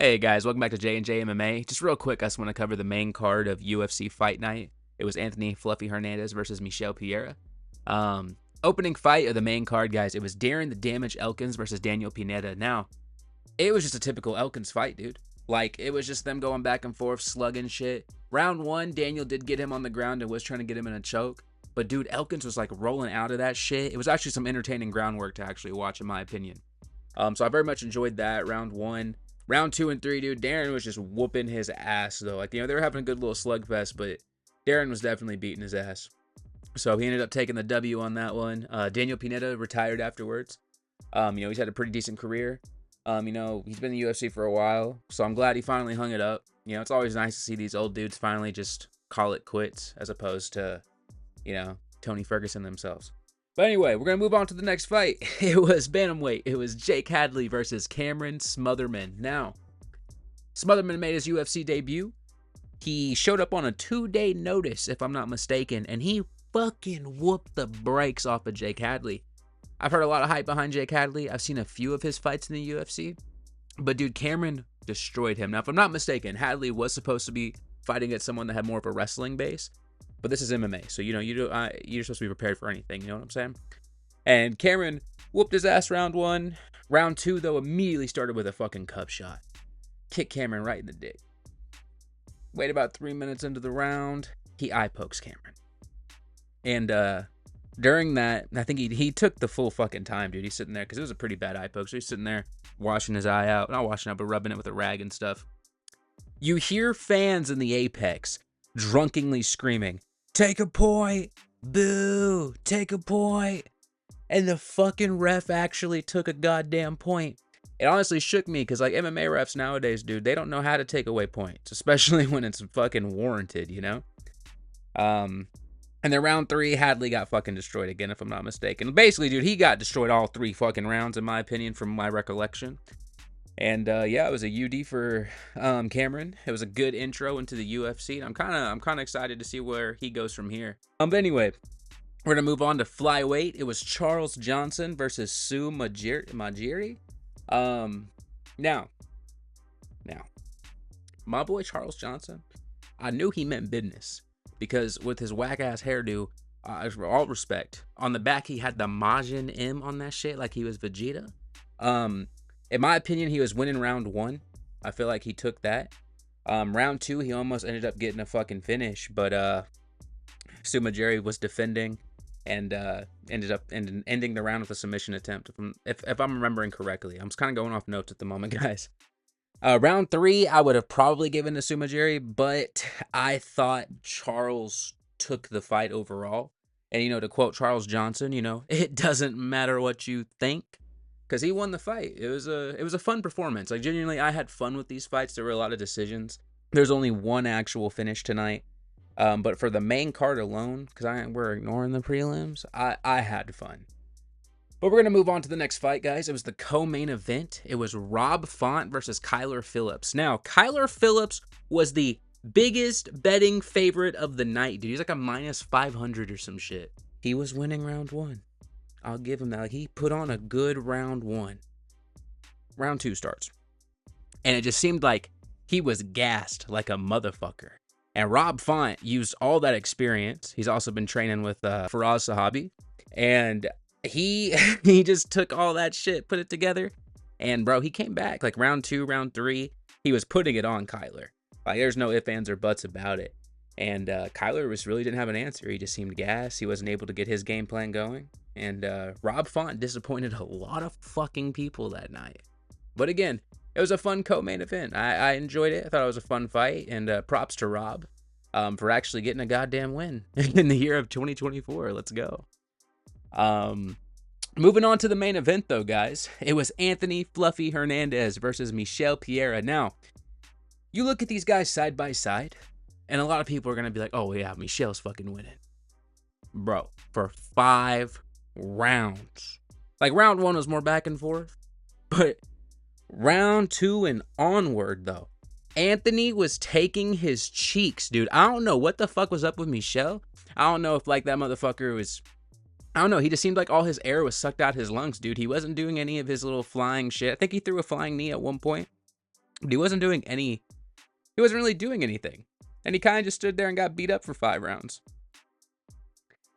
Hey guys, welcome back to J&J MMA. Just real quick, I just want to cover the main card of UFC Fight Night. It was Anthony Fluffy Hernandez versus Michel Pereira. Opening fight of the main card, guys, it was Darren the Damage Elkins versus Daniel Pineda. Now, it was just a typical Elkins fight, dude. Like, it was just them going back and forth, slugging shit. Round one, Daniel did get him on the ground and was trying to get him in a choke. But, dude, Elkins was, like, rolling out of that shit. It was actually some entertaining groundwork to actually watch, in my opinion. So I very much enjoyed that, round one. Round 2 and 3, dude, Darren was just whooping his ass, though. Like, they were having a good little slugfest, but Darren was definitely beating his ass. So he ended up taking the W on that one. Daniel Pineda retired afterwards. He's had a pretty decent career. He's been in the UFC for a while, so I'm glad he finally hung it up. It's always nice to see these old dudes finally just call it quits, as opposed to, Tony Ferguson themselves. But anyway, we're going to move on to the next fight. It was bantamweight. It was Jake Hadley versus Cameron Smotherman. Now, Smotherman made his UFC debut. He showed up on a 2-day notice, if I'm not mistaken, and he fucking whooped the brakes off of Jake Hadley. I've heard a lot of hype behind Jake Hadley. I've seen a few of his fights in the UFC. But, dude, Cameron destroyed him. Now, if I'm not mistaken, Hadley was supposed to be fighting at someone that had more of a wrestling base. But this is MMA, so, you're supposed to be prepared for anything, you know what I'm saying? And Cameron whooped his ass round one. Round two, though, immediately started with a fucking cup shot. Kicked Cameron right in the dick. Wait about 3 minutes into the round, he eye pokes Cameron. And during that, I think he took the full fucking time, dude. He's sitting there, because it was a pretty bad eye poke, so he's sitting there washing his eye out. Not washing it out, but rubbing it with a rag and stuff. You hear fans in the Apex drunkenly screaming, "Take a point! Boo! Take a point!" And the fucking ref actually took a goddamn point. It honestly shook me, because, like, MMA refs nowadays, dude, they don't know how to take away points, especially when it's fucking warranted, And then round 3, Hadley got fucking destroyed again, if I'm not mistaken. Basically, dude, he got destroyed all 3 fucking rounds, in my opinion, from my recollection. And it was a UD for Cameron. It was a good intro into the UFC. And I'm kind of excited to see where he goes from here. But anyway, we're gonna move on to flyweight. It was Charles Johnson versus Mudaerji. Now, my boy Charles Johnson, I knew he meant business, because with his whack ass hairdo, all respect, on the back he had the Majin M on that shit, like he was Vegeta. In my opinion, he was winning round 1. I feel like he took that. Round 2, he almost ended up getting a fucking finish, but Mudaerji was defending and ended up ending the round with a submission attempt, if I'm remembering correctly. I'm just kind of going off notes at the moment, guys. Round 3, I would have probably given to Mudaerji, but I thought Charles took the fight overall. And, to quote Charles Johnson, it doesn't matter what you think, because he won the fight. It was a fun performance. Like, genuinely, I had fun with these fights. There were a lot of decisions. There's only one actual finish tonight. But for the main card alone, because we're ignoring the prelims, I had fun. But we're going to move on to the next fight, guys. It was the co-main event. It was Rob Font versus Kyler Phillips. Now, Kyler Phillips was the biggest betting favorite of the night, dude. He's like a minus 500 or some shit. He was winning round 1. I'll give him that. Like, he put on a good round 1. Round 2 starts. And it just seemed like he was gassed like a motherfucker. And Rob Font used all that experience. He's also been training with Faraz Sahabi. And he just took all that shit, put it together. And, bro, he came back. Like, round 2, round 3, he was putting it on Kyler. Like, there's no ifs, ands, or buts about it. And Kyler really didn't have an answer. He just seemed gassed. He wasn't able to get his game plan going. And Rob Font disappointed a lot of fucking people that night. But again, it was a fun co-main event. I enjoyed it. I thought it was a fun fight. And props to Rob for actually getting a goddamn win in the year of 2024. Let's go. Moving on to the main event, though, guys. It was Anthony Fluffy Hernandez versus Michel Pereira. Now, you look at these guys side by side, and a lot of people are going to be like, oh, yeah, Michel's fucking winning. Bro, for 5 rounds. Like, round 1 was more back and forth, but round 2 and onward, though, Anthony was taking his cheeks, dude. I don't know what the fuck was up with Michel. I don't know if, like, that motherfucker was, I don't know, he just seemed like all his air was sucked out his lungs, dude. He wasn't doing any of his little flying shit. I think he threw a flying knee at one point. But he wasn't really doing anything. And he kind of just stood there and got beat up for 5 rounds.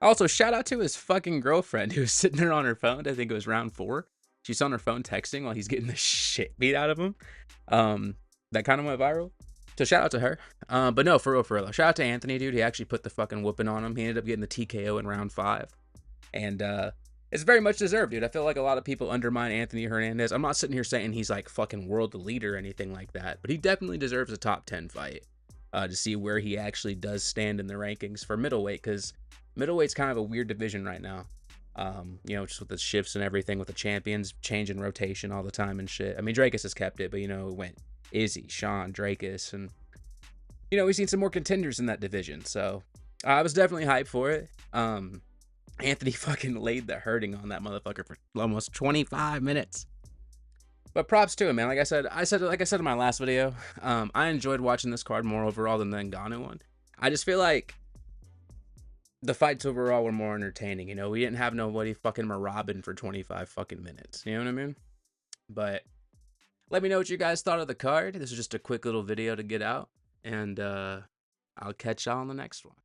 Also, shout out to his fucking girlfriend who was sitting there on her phone. I think it was round 4. She's on her phone texting while he's getting the shit beat out of him. That kind of went viral. So shout out to her. But no, for real. Shout out to Anthony, dude. He actually put the fucking whooping on him. He ended up getting the TKO in round 5. And it's very much deserved, dude. I feel like a lot of people undermine Anthony Hernandez. I'm not sitting here saying he's like fucking world leader or anything like that. But he definitely deserves a top 10 fight to see where he actually does stand in the rankings for middleweight. Because middleweight's kind of a weird division right now. You know, just with the shifts and everything with the champions changing rotation all the time and shit. I mean, Drakus has kept it, but you know, it went Izzy, Sean, Drakus, and you know, we've seen some more contenders in that division. So I was definitely hyped for it. Anthony fucking laid the hurting on that motherfucker for almost 25 minutes. But props to him, man. Like I said in my last video, I enjoyed watching this card more overall than the Ngannou one. I just feel like the fights overall were more entertaining. You know, we didn't have nobody fucking Marabin for 25 fucking minutes. You know what I mean? But let me know what you guys thought of the card. This is just a quick little video to get out. And I'll catch y'all on the next one.